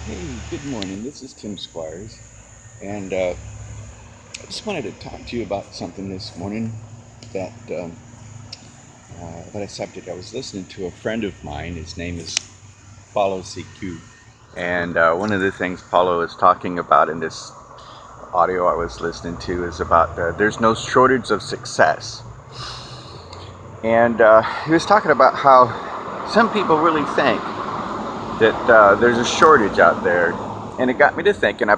Hey, good morning. This is Tim Squires, and I just wanted to talk to you about something this morning that about a subject. I was listening to a friend of mine. His name is Paulo CQ, and one of the things Paulo is talking about in this audio I was listening to is about there's no shortage of success, and he was talking about how some people really think that there's a shortage out there, and it got me to thinking. I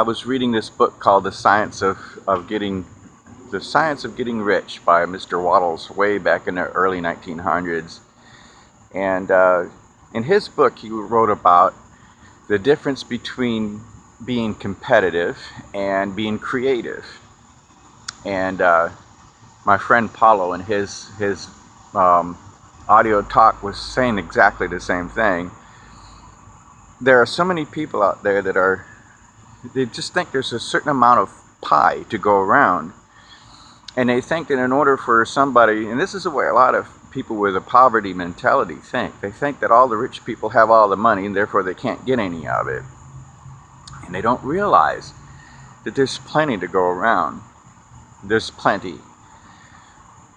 was reading this book called of Getting The Science of Getting Rich by Mr. Wattles way back in the early 1900s. And in his book, he wrote about the difference between being competitive and being creative. And my friend Paulo in his um, audio talk was saying exactly the same thing. There are so many people out there they just think there's a certain amount of pie to go around. And they think that in order for somebody, and this is the way a lot of people with a poverty mentality think, they think that all the rich people have all the money and therefore they can't get any of it. And they don't realize that there's plenty to go around. There's plenty.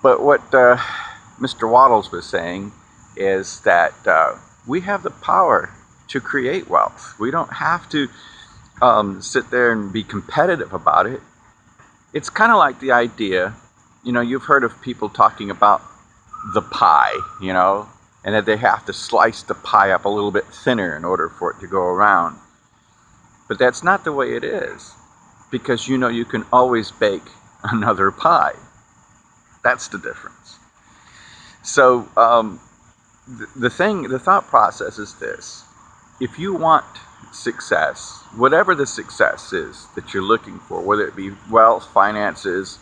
But what Mr. Wattles was saying is that we have the power to create wealth. We don't have to sit there and be competitive about it. It's kind of like the idea, you've heard of people talking about the pie, and that they have to slice the pie up a little bit thinner in order for it to go around. But that's not the way it is, because you can always bake another pie. That's the difference. So the thought process is this: if you want success, whatever the success is that you're looking for, whether it be wealth, finances,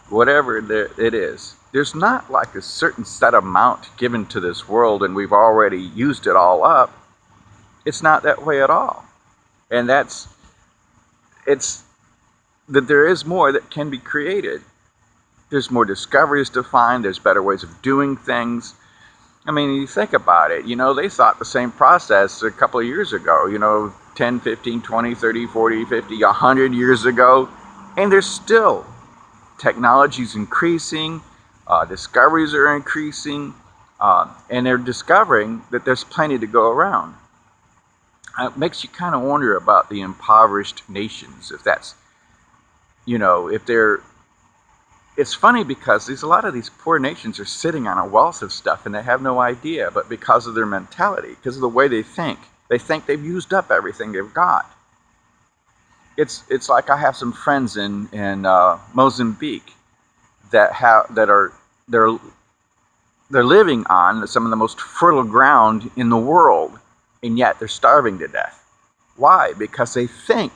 whatever it is, there's not like a certain set amount given to this world and we've already used it all up. It's not that way at all. And it's that there is more that can be created. There's more discoveries to find, there's better ways of doing things. I mean, you think about it, they thought the same process a couple of years ago, 10, 15, 20, 30, 40, 50, 100 years ago, and there's still technology's increasing, discoveries are increasing, and they're discovering that there's plenty to go around. It makes you kind of wonder about the impoverished nations, if that's, if they're, it's funny because a lot of these poor nations are sitting on a wealth of stuff and they have no idea, but because of their mentality, because of the way they think they've used up everything they've got. It's like I have some friends in Mozambique they're living on some of the most fertile ground in the world, and yet they're starving to death. Why? Because they think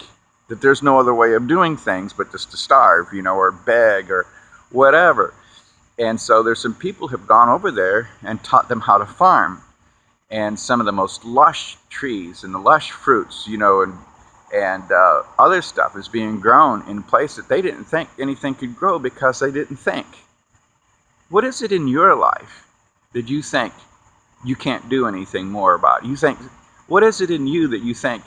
that there's no other way of doing things but just to starve, or beg or whatever. And so there's some people who have gone over there and taught them how to farm. And some of the most lush trees and the lush fruits, and other stuff is being grown in a place that they didn't think anything could grow because they didn't think. What is it in your life that you think you can't do anything more about? What is it in you that you think,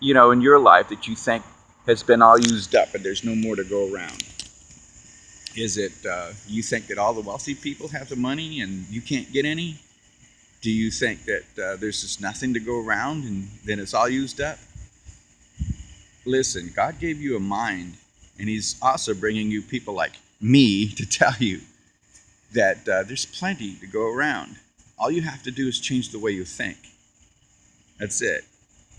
in your life that you think has been all used up and there's no more to go around? Is it you think that all the wealthy people have the money and you can't get any? Do you think that there's just nothing to go around and then it's all used up? Listen, God gave you a mind, and He's also bringing you people like me to tell you that there's plenty to go around. All you have to do is change the way you think. That's it.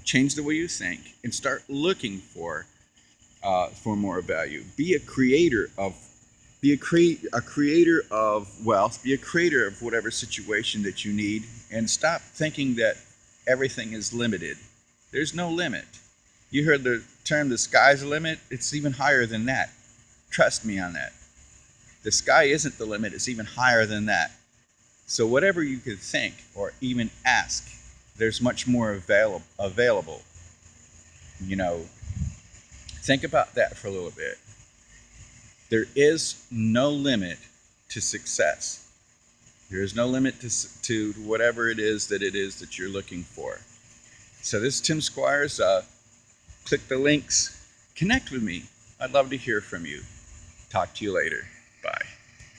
Change the way you think and start looking for more value. Be a creator of wealth. Be a creator of whatever situation that you need, and stop thinking that everything is limited. There's no limit. You heard the term "the sky's the limit." It's even higher than that. Trust me on that. The sky isn't the limit. It's even higher than that. So whatever you could think or even ask, there's much more available. Think about that for a little bit. There is no limit to success. There is no limit to whatever it is that you're looking for. So this is Tim Squires. Click the links, connect with me. I'd love to hear from you. Talk to you later.